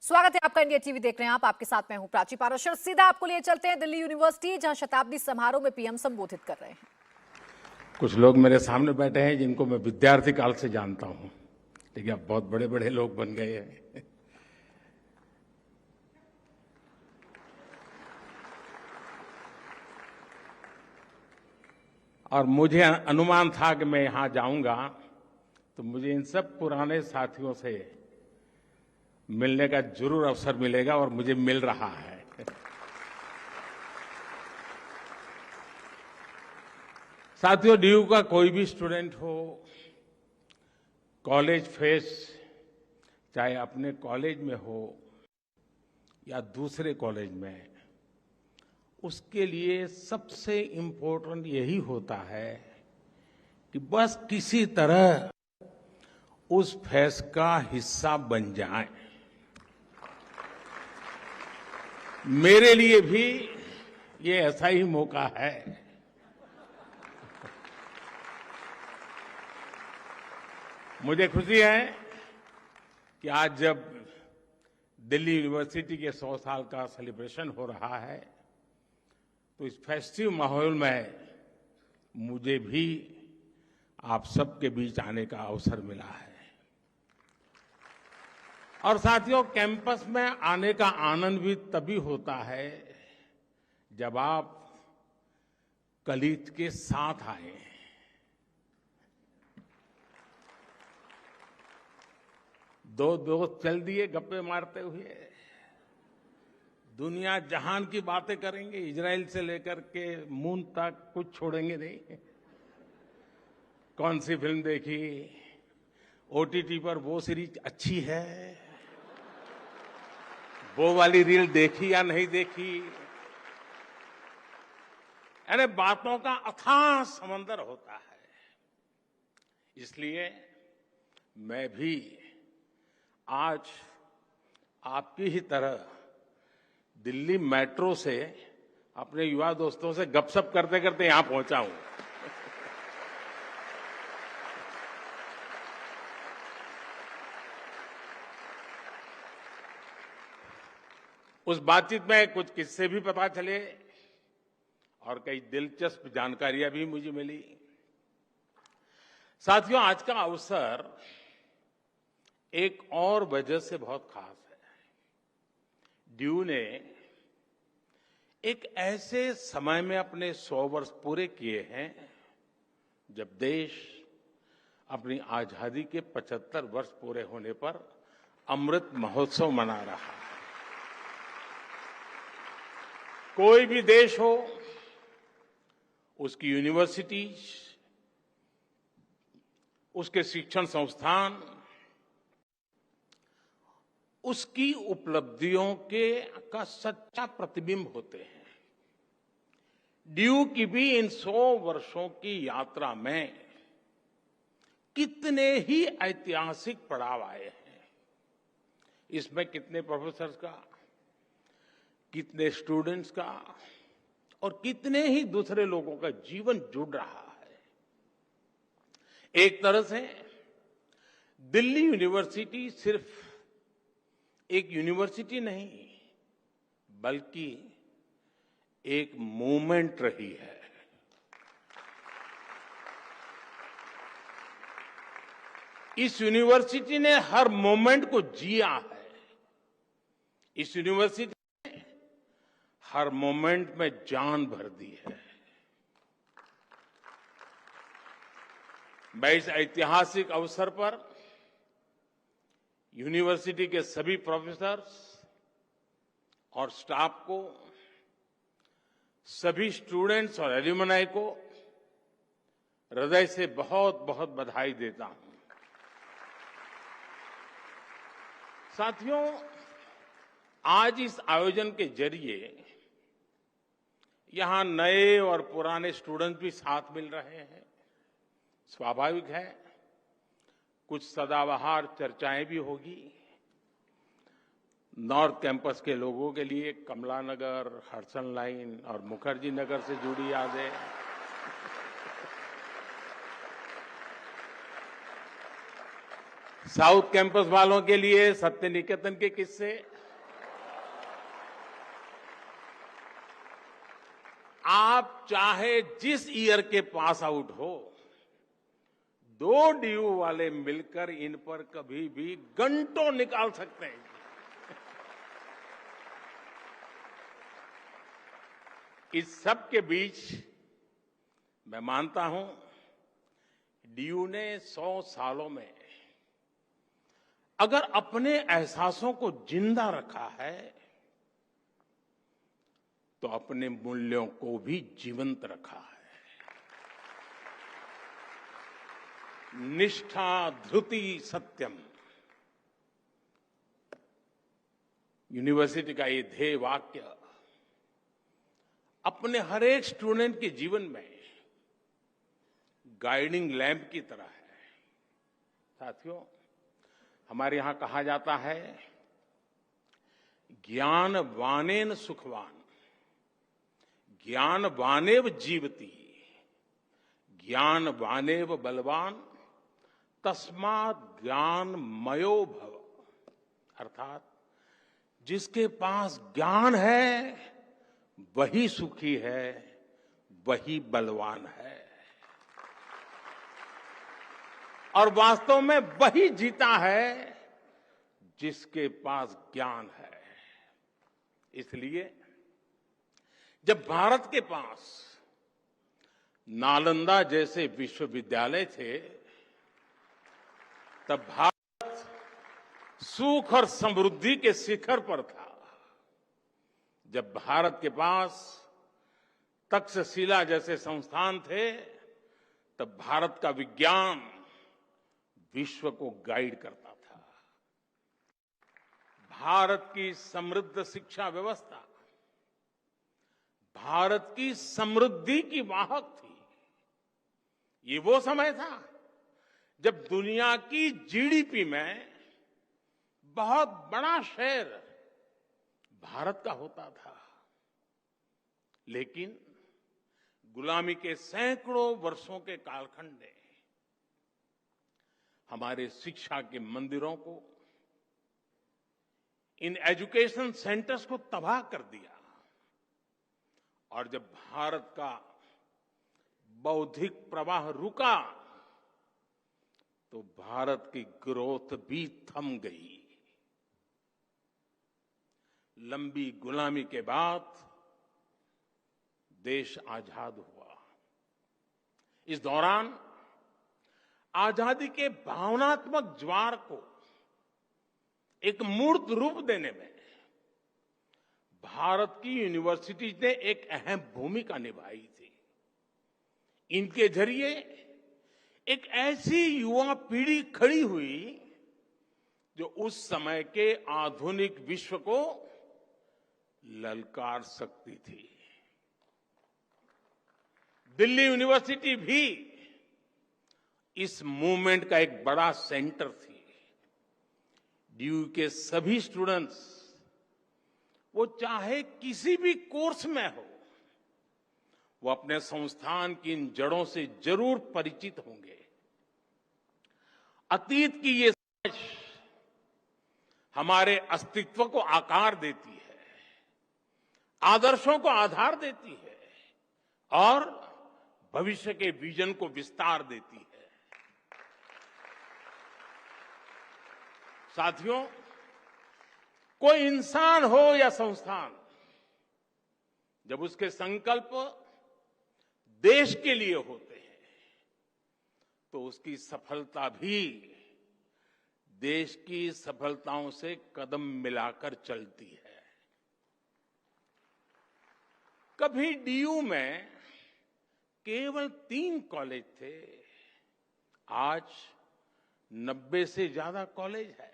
स्वागत है आपका। इंडिया टीवी देख रहे हैं आप। आपके साथ मैं हूं प्राची पाराशर। सीधा आपको लिए चलते हैं दिल्ली यूनिवर्सिटी, जहां शताब्दी समारोह में पीएम संबोधित कर रहे हैं। कुछ लोग मेरे सामने बैठे हैं जिनको मैं विद्यार्थी काल से जानता हूं, लेकिन अब बहुत बड़े बड़े लोग बन गए हैं। और मुझे अनुमान था कि मैं यहां जाऊंगा तो मुझे इन सब पुराने साथियों से मिलने का जरूर अवसर मिलेगा, और मुझे मिल रहा है। साथियों, डीयू का कोई भी स्टूडेंट हो, कॉलेज फेस्ट चाहे अपने कॉलेज में हो या दूसरे कॉलेज में, उसके लिए सबसे इम्पोर्टेंट यही होता है कि बस किसी तरह उस फेस्ट का हिस्सा बन जाए। मेरे लिए भी ये ऐसा ही मौका है। मुझे खुशी है कि आज जब दिल्ली यूनिवर्सिटी के 100 साल का सेलिब्रेशन हो रहा है, तो इस फेस्टिव माहौल में मुझे भी आप सबके बीच आने का अवसर मिला है। और साथियों, कैंपस में आने का आनंद भी तभी होता है जब आप कलीग के साथ आए। दो दोस्त चल दिए गप्पे मारते हुए, दुनिया जहान की बातें करेंगे, इजराइल से लेकर के मून तक कुछ छोड़ेंगे नहीं। कौन सी फिल्म देखी, ओटीटी पर वो सीरीज अच्छी है, वो वाली रील देखी या नहीं देखी, यानी बातों का अथाह समंदर होता है। इसलिए मैं भी आज आपकी ही तरह दिल्ली मेट्रो से अपने युवा दोस्तों से गपशप करते करते यहां पहुंचा हूं। उस बातचीत में कुछ किस्से भी पता चले और कई दिलचस्प जानकारियां भी मुझे मिली। साथियों, आज का अवसर एक और वजह से बहुत खास है। ड्यू ने एक ऐसे समय में अपने 100 वर्ष पूरे किए हैं जब देश अपनी आजादी के 75 वर्ष पूरे होने पर अमृत महोत्सव मना रहा है। कोई भी देश हो, उसकी यूनिवर्सिटीज, उसके शिक्षण संस्थान उसकी उपलब्धियों का सच्चा प्रतिबिंब होते हैं। ड्यू की भी इन 100 वर्षों की यात्रा में कितने ही ऐतिहासिक पड़ाव आए हैं। इसमें कितने प्रोफेसर्स का, कितने स्टूडेंट्स का और कितने ही दूसरे लोगों का जीवन जुड़ रहा है। एक तरह से दिल्ली यूनिवर्सिटी सिर्फ एक यूनिवर्सिटी नहीं, बल्कि एक मूवमेंट रही है। इस यूनिवर्सिटी ने हर मोमेंट को जिया है। इस यूनिवर्सिटी ने हर मोमेंट में जान भर दी है। मैं इस ऐतिहासिक अवसर पर यूनिवर्सिटी के सभी प्रोफेसर्स और स्टाफ को, सभी स्टूडेंट्स और एल्यूमनाई को हृदय से बहुत बहुत बधाई देता हूं। साथियों, आज इस आयोजन के जरिए यहां नए और पुराने स्टूडेंट्स भी साथ मिल रहे हैं। स्वाभाविक है, कुछ सदाबहार चर्चाएं भी होगी। नॉर्थ कैंपस के लोगों के लिए कमला नगर, हडसन लाइन और मुखर्जी नगर से जुड़ी यादें, साउथ कैंपस वालों के लिए सत्य निकेतन के किस्से, आप चाहे जिस ईयर के पास आउट हो, 2 डीयू वाले मिलकर इन पर कभी भी घंटों निकाल सकते हैं। इस सब के बीच मैं मानता हूं, डीयू ने 100 सालों में अगर अपने एहसासों को जिंदा रखा है, तो अपने मूल्यों को भी जीवंत रखा है। निष्ठा धृति सत्यम, यूनिवर्सिटी का ये ध्येय वाक्य अपने हर एक स्टूडेंट के जीवन में गाइडिंग लैंप की तरह है। साथियों, हमारे यहां कहा जाता है, ज्ञान वानेन सुखवान, ज्ञान वानेव जीवति, ज्ञान वानेव बलवान, तस्मात् ज्ञान मयो भव। अर्थात जिसके पास ज्ञान है वही सुखी है, वही बलवान है, और वास्तव में वही जीता है जिसके पास ज्ञान है। इसलिए जब भारत के पास नालंदा जैसे विश्वविद्यालय थे, तब भारत सुख और समृद्धि के शिखर पर था। जब भारत के पास तक्षशिला जैसे संस्थान थे, तब भारत का विज्ञान विश्व को गाइड करता था। भारत की समृद्ध शिक्षा व्यवस्था भारत की समृद्धि की वाहक थी। ये वो समय था जब दुनिया की जीडीपी में बहुत बड़ा शेयर भारत का होता था। लेकिन गुलामी के सैकड़ों वर्षों के कालखंड ने हमारे शिक्षा के मंदिरों को, इन एजुकेशन सेंटर्स को तबाह कर दिया। और जब भारत का बौद्धिक प्रवाह रुका, तो भारत की ग्रोथ भी थम गई। लंबी गुलामी के बाद देश आजाद हुआ। इस दौरान आजादी के भावनात्मक ज्वार को एक मूर्त रूप देने में भारत की यूनिवर्सिटीज ने एक अहम भूमिका निभाई थी। इनके जरिए एक ऐसी युवा पीढ़ी खड़ी हुई जो उस समय के आधुनिक विश्व को ललकार सकती थी। दिल्ली यूनिवर्सिटी भी इस मूवमेंट का एक बड़ा सेंटर थी। डीयू के सभी स्टूडेंट्स, वो चाहे किसी भी कोर्स में हो, वो अपने संस्थान की इन जड़ों से जरूर परिचित होंगे। अतीत की ये समझ हमारे अस्तित्व को आकार देती है, आदर्शों को आधार देती है और भविष्य के विजन को विस्तार देती है। साथियों, कोई इंसान हो या संस्थान, जब उसके संकल्प देश के लिए होते हैं, तो उसकी सफलता भी देश की सफलताओं से कदम मिलाकर चलती है। कभी डीयू में केवल 3 कॉलेज थे, आज 90 से ज्यादा कॉलेज है।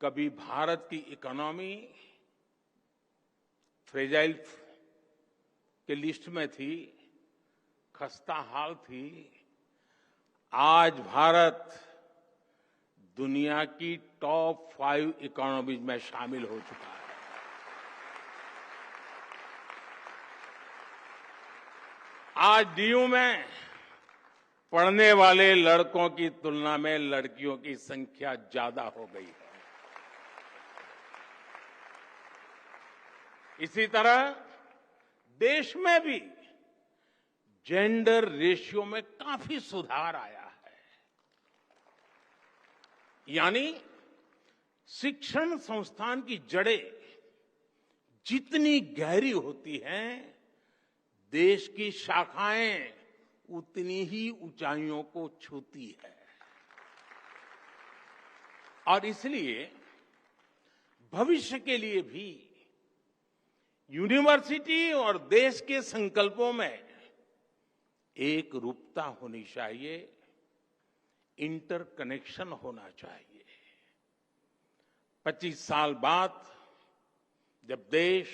कभी भारत की इकोनॉमी फ्रेजाइल के लिस्ट में थी, खस्ता हाल थी। आज भारत दुनिया की टॉप 5 इकोनॉमीज में शामिल हो चुका है। आज डीयू में पढ़ने वाले लड़कों की तुलना में लड़कियों की संख्या ज्यादा हो गई है। इसी तरह देश में भी जेंडर रेशियो में काफी सुधार आया है। यानी शिक्षण संस्थान की जड़ें जितनी गहरी होती हैं, देश की शाखाएं उतनी ही ऊंचाइयों को छूती है। और इसलिए भविष्य के लिए भी यूनिवर्सिटी और देश के संकल्पों में एक रूपता होनी चाहिए, इंटरकनेक्शन होना चाहिए। 25 साल बाद जब देश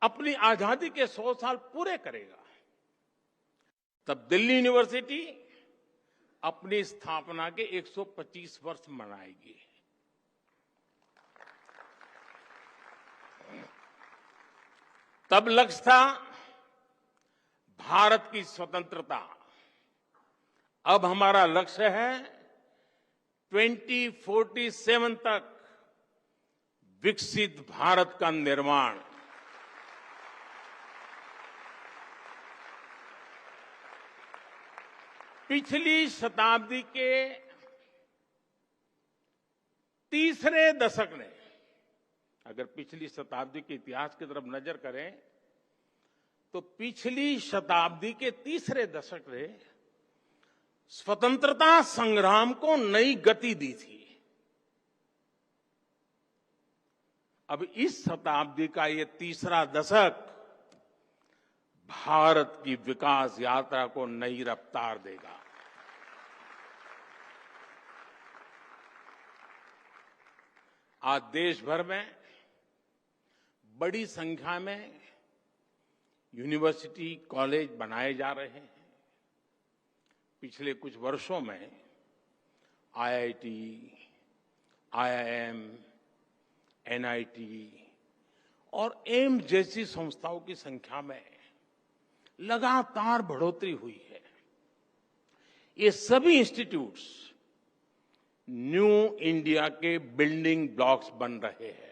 अपनी आजादी के 100 साल पूरे करेगा, तब दिल्ली यूनिवर्सिटी अपनी स्थापना के 125 वर्ष मनाएगी। तब लक्ष्य था भारत की स्वतंत्रता। अब हमारा लक्ष्य है 2047 तक विकसित भारत का निर्माण। पिछली शताब्दी के तीसरे दशक ने, अगर पिछली शताब्दी के इतिहास की तरफ नजर करें तो पिछली शताब्दी के तीसरे दशक ने स्वतंत्रता संग्राम को नई गति दी थी। अब इस शताब्दी का ये तीसरा दशक भारत की विकास यात्रा को नई रफ्तार देगा। आज देश भर में बड़ी संख्या में यूनिवर्सिटी, कॉलेज बनाए जा रहे हैं। पिछले कुछ वर्षों में आईआईटी, आईआईएम, एनआईटी और एम्स जैसी संस्थाओं की संख्या में लगातार बढ़ोतरी हुई है। ये सभी इंस्टीट्यूट्स न्यू इंडिया के बिल्डिंग ब्लॉक्स बन रहे हैं।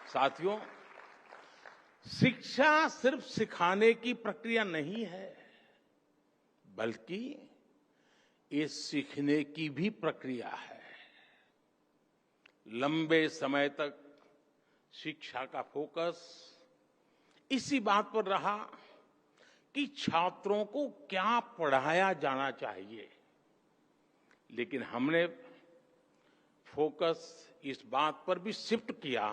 साथियों, शिक्षा सिर्फ सिखाने की प्रक्रिया नहीं है, बल्कि ये सीखने की भी प्रक्रिया है। लंबे समय तक शिक्षा का फोकस इसी बात पर रहा कि छात्रों को क्या पढ़ाया जाना चाहिए, लेकिन हमने फोकस इस बात पर भी शिफ्ट किया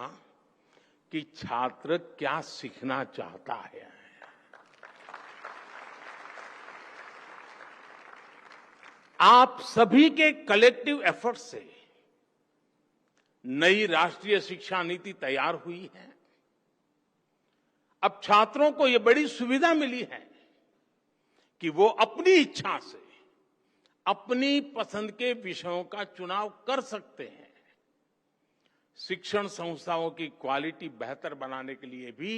कि छात्र क्या सीखना चाहता है। आप सभी के कलेक्टिव एफर्ट से नई राष्ट्रीय शिक्षा नीति तैयार हुई है। अब छात्रों को यह बड़ी सुविधा मिली है कि वो अपनी इच्छा से अपनी पसंद के विषयों का चुनाव कर सकते हैं। शिक्षण संस्थाओं की क्वालिटी बेहतर बनाने के लिए भी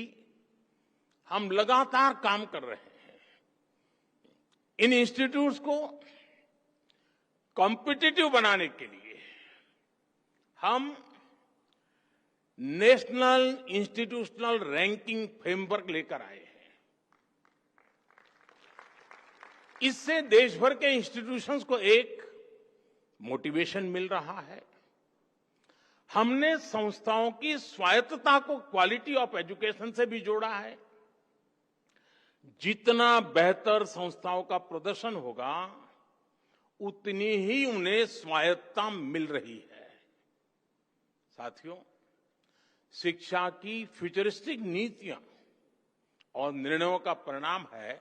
हम लगातार काम कर रहे हैं। इन इंस्टीट्यूट्स को कॉम्पिटिटिव बनाने के लिए हम नेशनल इंस्टीट्यूशनल रैंकिंग फ्रेमवर्क लेकर आए हैं। इससे देश भर के इंस्टीट्यूशंस को एक मोटिवेशन मिल रहा है। हमने संस्थाओं की स्वायत्तता को क्वालिटी ऑफ एजुकेशन से भी जोड़ा है। जितना बेहतर संस्थाओं का प्रदर्शन होगा, उतनी ही उन्हें स्वायत्तता मिल रही है। साथियों, शिक्षा की फ्यूचरिस्टिक नीतियां और निर्णयों का परिणाम है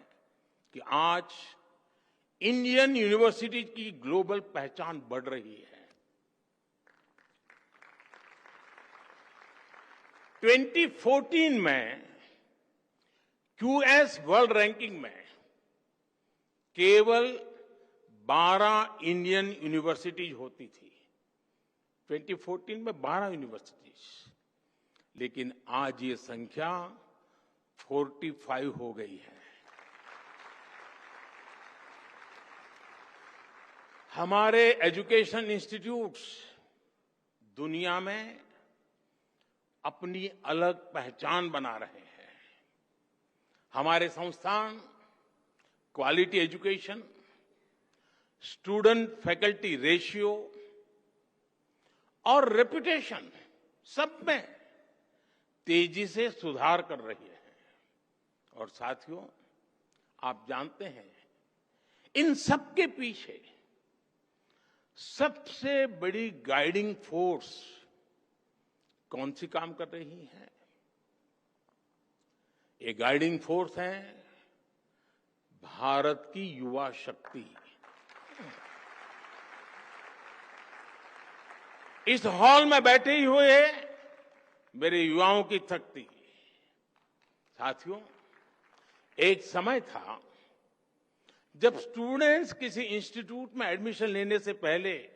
कि आज इंडियन यूनिवर्सिटी की ग्लोबल पहचान बढ़ रही है। 2014 में क्यूएस वर्ल्ड रैंकिंग में केवल 12 इंडियन यूनिवर्सिटीज होती थी। 2014 में 12 यूनिवर्सिटीज, लेकिन आज ये संख्या 45 हो गई है। हमारे एजुकेशन इंस्टीट्यूट्स दुनिया में अपनी अलग पहचान बना रहे हैं। हमारे संस्थान quality education, student faculty ratio और रेपुटेशन सब में तेजी से सुधार कर रही है। और साथियों, आप जानते हैं, इन सब के पीछे सबसे बड़ी गाइडिंग फोर्स कौन सी काम कर रही है? ये गाइडिंग फोर्स है भारत की युवा शक्ति। इस हॉल में बैठे ही हुए मेरे युवाओं की शक्ति। साथियों, एक समय था जब स्टूडेंट्स किसी इंस्टीट्यूट में एडमिशन लेने से पहले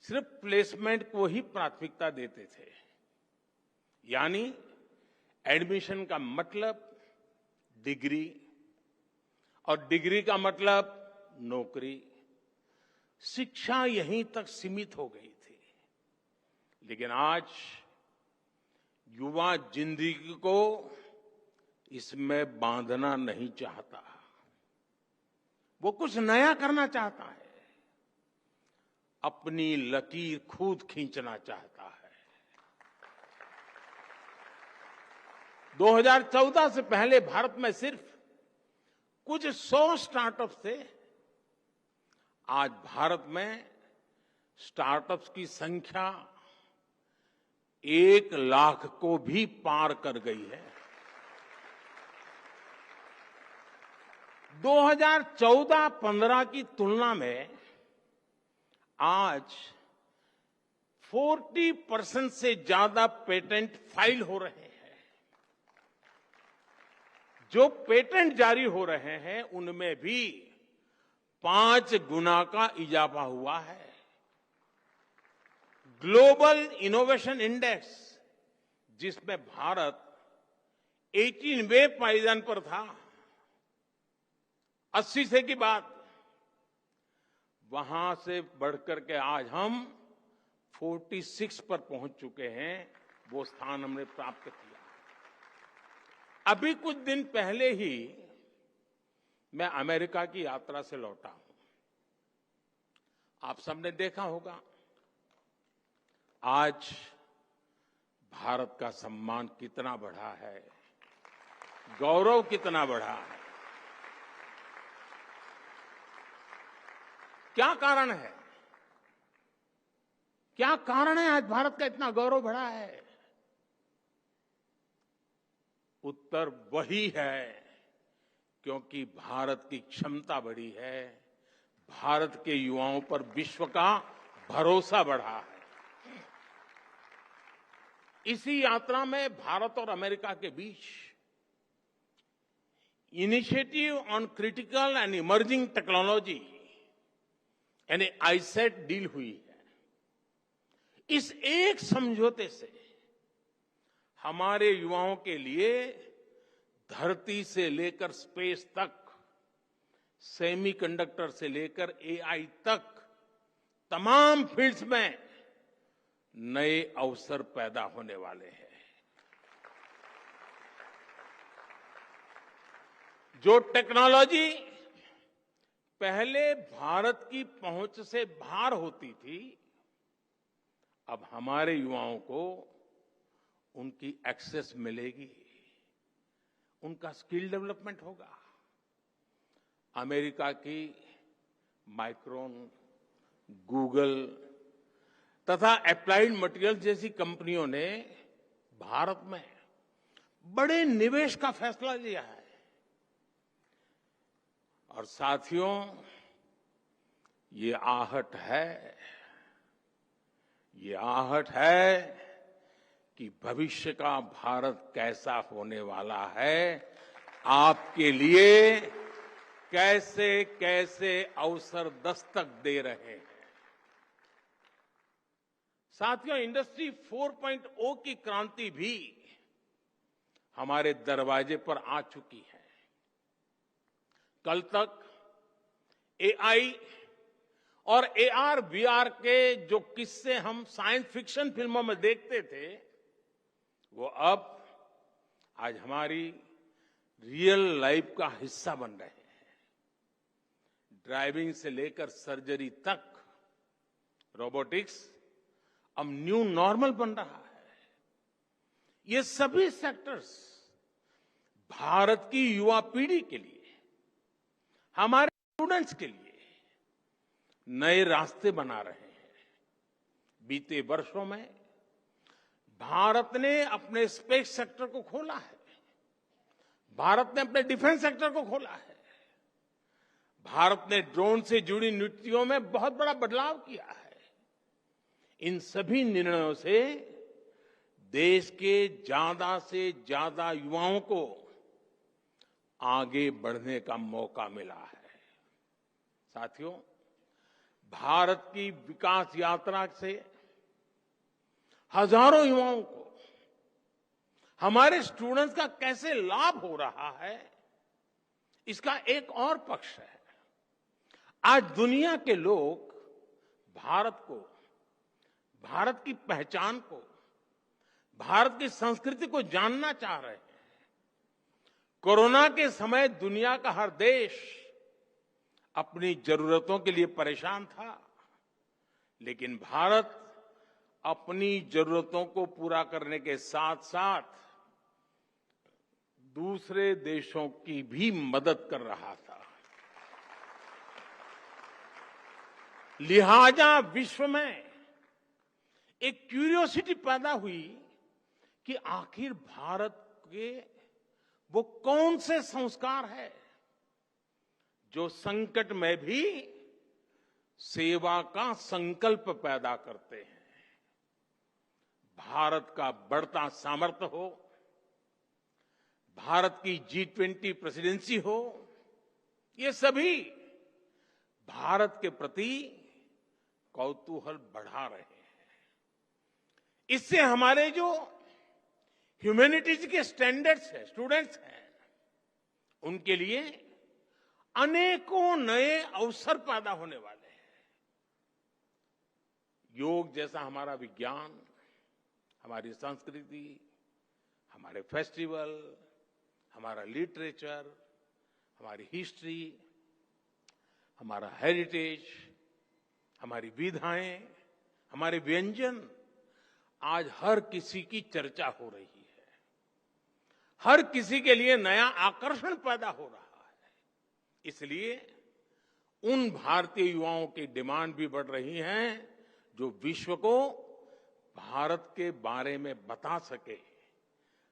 सिर्फ प्लेसमेंट को ही प्राथमिकता देते थे। यानी एडमिशन का मतलब डिग्री और डिग्री का मतलब नौकरी। शिक्षा यहीं तक सीमित हो गई थी। लेकिन आज युवा जिंदगी को इसमें बांधना नहीं चाहता। वो कुछ नया करना चाहता है, अपनी लकीर खुद खींचना चाहता है। 2014 से पहले भारत में सिर्फ कुछ 100 स्टार्टअप्स थे। आज भारत में स्टार्टअप्स की संख्या 1 लाख को भी पार कर गई है। 2014-15 की तुलना में आज 40% से ज्यादा पेटेंट फाइल हो रहे हैं। जो पेटेंट जारी हो रहे हैं उनमें भी 5 गुना का इजाफा हुआ है। ग्लोबल इनोवेशन इंडेक्स, जिसमें भारत 18वें पायदान पर था 80 से की बात, वहां से बढ़कर के आज हम 46 पर पहुंच चुके हैं। वो स्थान हमने प्राप्त किया। अभी कुछ दिन पहले ही मैं अमेरिका की यात्रा से लौटा हूं। आप सबने देखा होगा आज भारत का सम्मान कितना बढ़ा है, गौरव कितना बढ़ा है। क्या कारण है? क्या कारण है आज भारत का इतना गौरव बढ़ा है? उत्तर वही है, क्योंकि भारत की क्षमता बढ़ी है, भारत के युवाओं पर विश्व का भरोसा बढ़ा है। इसी यात्रा में भारत और अमेरिका के बीच initiative on critical and emerging technology यानी आईसेट डील हुई है। इस एक समझौते से हमारे युवाओं के लिए धरती से लेकर स्पेस तक, सेमीकंडक्टर से लेकर एआई तक तमाम फील्ड्स में नए अवसर पैदा होने वाले हैं। जो टेक्नोलॉजी पहले भारत की पहुंच से बाहर होती थी, अब हमारे युवाओं को उनकी एक्सेस मिलेगी, उनका स्किल डेवलपमेंट होगा। अमेरिका की माइक्रोन, गूगल तथा एप्लाइड मटेरियल जैसी कंपनियों ने भारत में बड़े निवेश का फैसला लिया है। और साथियों, ये आहट है कि भविष्य का भारत कैसा होने वाला है, आपके लिए कैसे कैसे अवसर दस्तक दे रहे हैं। साथियों, इंडस्ट्री 4.0 की क्रांति भी हमारे दरवाजे पर आ चुकी है। कल तक एआई और एआर वीआर के जो किस्से हम साइंस फिक्शन फिल्मों में देखते थे, वो अब आज हमारी रियल लाइफ का हिस्सा बन रहे हैं। ड्राइविंग से लेकर सर्जरी तक रोबोटिक्स अब न्यू नॉर्मल बन रहा है। ये सभी सेक्टर्स भारत की युवा पीढ़ी के लिए, हमारे स्टूडेंट्स के लिए नए रास्ते बना रहे हैं। बीते वर्षों में भारत ने अपने स्पेस सेक्टर को खोला है, भारत ने अपने डिफेंस सेक्टर को खोला है, भारत ने ड्रोन से जुड़ी नीतियों में बहुत बड़ा बदलाव किया है। इन सभी निर्णयों से देश के ज्यादा से ज्यादा युवाओं को आगे बढ़ने का मौका मिला है। साथियों, भारत की विकास यात्रा से हजारों युवाओं को, हमारे स्टूडेंट्स का कैसे लाभ हो रहा है, इसका एक और पक्ष है। आज दुनिया के लोग भारत को, भारत की पहचान को, भारत की संस्कृति को जानना चाह रहे हैं। कोरोना के समय दुनिया का हर देश अपनी जरूरतों के लिए परेशान था, लेकिन भारत अपनी जरूरतों को पूरा करने के साथ साथ दूसरे देशों की भी मदद कर रहा था। लिहाजा विश्व में एक क्यूरियोसिटी पैदा हुई कि आखिर भारत के वो कौन से संस्कार है जो संकट में भी सेवा का संकल्प पैदा करते हैं। भारत का बढ़ता सामर्थ्य हो, भारत की G20 प्रेसिडेंसी हो, ये सभी भारत के प्रति कौतूहल बढ़ा रहे हैं। इससे हमारे जो ह्यूमैनिटीज के स्टैंडर्ड्स हैं, स्टूडेंट्स हैं, उनके लिए अनेकों नए अवसर पैदा होने वाले हैं। योग जैसा हमारा विज्ञान, हमारी संस्कृति, हमारे फेस्टिवल, हमारा लिटरेचर, हमारी हिस्ट्री, हमारा हेरिटेज, हमारी विधाएं, हमारे व्यंजन आज हर किसी की चर्चा हो रही है। हर किसी के लिए नया आकर्षण पैदा हो रहा है। इसलिए उन भारतीय युवाओं की डिमांड भी बढ़ रही है जो विश्व को भारत के बारे में बता सके,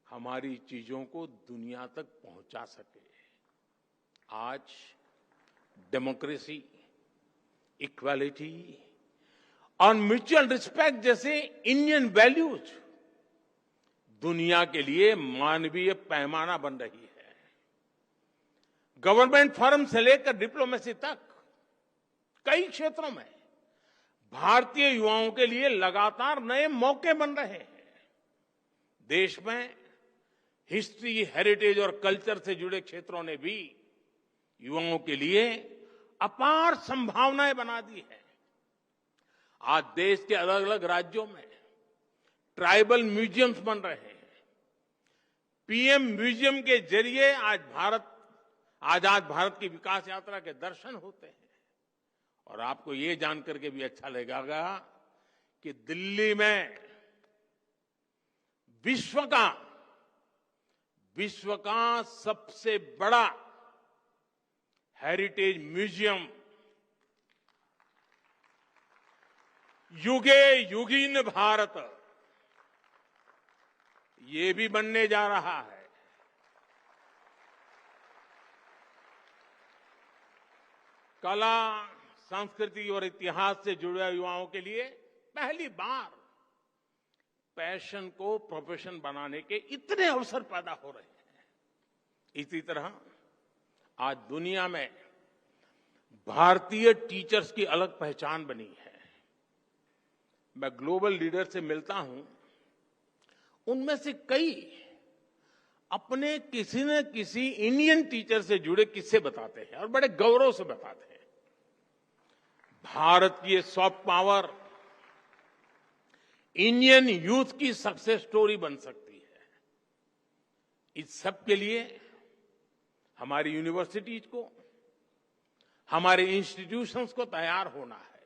हमारी चीजों को दुनिया तक पहुंचा सके। आज डेमोक्रेसी, इक्वालिटी और म्यूचुअल रिस्पेक्ट जैसे इंडियन वैल्यूज दुनिया के लिए मानवीय पैमाना बन रही है। गवर्नमेंट फर्म से लेकर डिप्लोमेसी तक कई क्षेत्रों में भारतीय युवाओं के लिए लगातार नए मौके बन रहे हैं। देश में हिस्ट्री, हेरिटेज और कल्चर से जुड़े क्षेत्रों ने भी युवाओं के लिए अपार संभावनाएं बना दी है। आज देश के अलग अलग राज्यों में ट्राइबल म्यूजियम्स बन रहे हैं। पीएम म्यूजियम के जरिए आजाद भारत की विकास यात्रा के दर्शन होते हैं। और आपको ये जानकर के भी अच्छा लगेगा कि दिल्ली में विश्व का सबसे बड़ा हेरिटेज म्यूजियम युगे युगीन भारत, ये भी बनने जा रहा है। कला, संस्कृति और इतिहास से जुड़े युवाओं के लिए पहली बार पैशन को प्रोफेशन बनाने के इतने अवसर पैदा हो रहे हैं। इसी तरह आज दुनिया में भारतीय टीचर्स की अलग पहचान बनी है। मैं ग्लोबल लीडर से मिलता हूं, उनमें से कई अपने किसी न किसी इंडियन टीचर से जुड़े किस्से बताते हैं और बड़े गौरव से बताते हैं। भारत की ये सॉफ्ट पावर इंडियन यूथ की सक्सेस स्टोरी बन सकती है। इस सब के लिए हमारी यूनिवर्सिटीज को, हमारे इंस्टीट्यूशंस को तैयार होना है,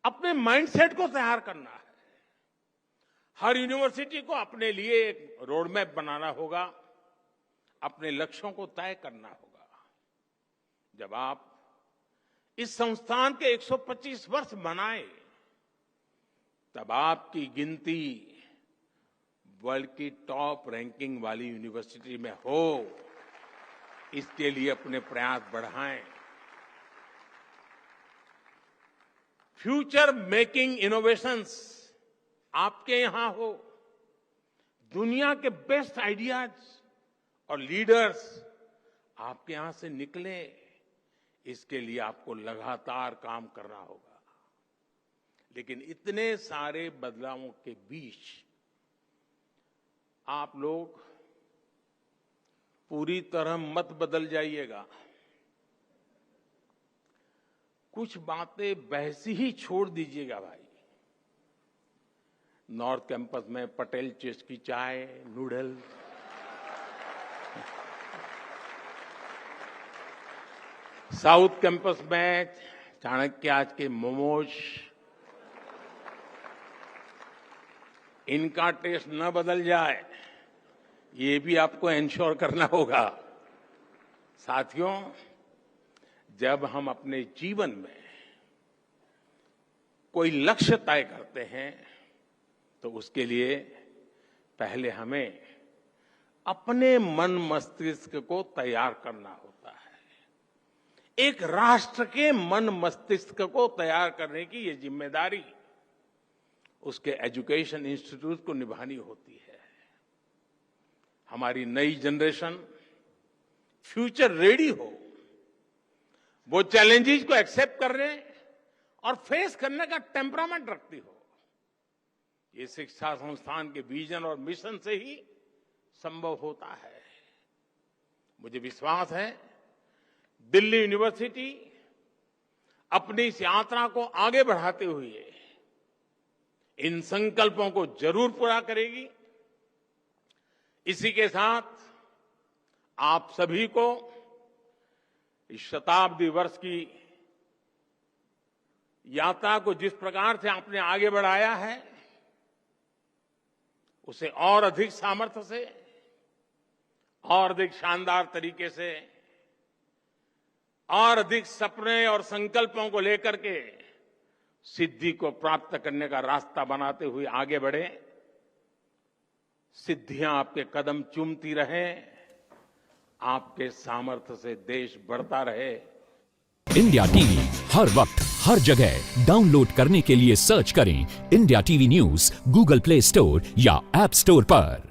अपने माइंडसेट को तैयार करना है। हर यूनिवर्सिटी को अपने लिए एक रोड मैप बनाना होगा, अपने लक्ष्यों को तय करना होगा। जब आप इस संस्थान के 125 वर्ष मनाएं, तब आपकी गिनती वर्ल्ड की टॉप रैंकिंग वाली यूनिवर्सिटी में हो, इसके लिए अपने प्रयास बढ़ाएं। फ्यूचर मेकिंग इनोवेशंस आपके यहां हो, दुनिया के बेस्ट आइडियाज और लीडर्स आपके यहां से निकले, इसके लिए आपको लगातार काम करना होगा। लेकिन इतने सारे बदलावों के बीच आप लोग पूरी तरह मत बदल जाइएगा। कुछ बातें वैसी ही छोड़ दीजिएगा भाई। नॉर्थ कैंपस में पटेल चेस की चाय, नूडल्स, साउथ कैंपस में चाणक्य आज के मोमोज, इनका टेस्ट न बदल जाए, ये भी आपको इंश्योर करना होगा। साथियों, जब हम अपने जीवन में कोई लक्ष्य तय करते हैं तो उसके लिए पहले हमें अपने मन मस्तिष्क को तैयार करना होता है। एक राष्ट्र के मन मस्तिष्क को तैयार करने की ये जिम्मेदारी उसके एजुकेशन इंस्टीट्यूट को निभानी होती है। हमारी नई जनरेशन फ्यूचर रेडी हो, वो चैलेंजेस को एक्सेप्ट करने और फेस करने का टेम्परामेंट रखती हो। ये शिक्षा संस्थान के विजन और मिशन से ही संभव होता है। मुझे विश्वास है दिल्ली यूनिवर्सिटी अपनी इस यात्रा को आगे बढ़ाते हुए इन संकल्पों को जरूर पूरा करेगी। इसी के साथ आप सभी को इस शताब्दी वर्ष की यात्रा को जिस प्रकार से आपने आगे बढ़ाया है, उसे और अधिक सामर्थ्य से और अधिक शानदार तरीके से और अधिक सपने और संकल्पों को लेकर के सिद्धि को प्राप्त करने का रास्ता बनाते हुए आगे बढ़े। सिद्धियां आपके कदम चूमती रहें, आपके सामर्थ्य से देश बढ़ता रहे। इंडिया टीवी हर वक्त हर जगह डाउनलोड करने के लिए सर्च करें India TV news Google play store या ऐप स्टोर पर।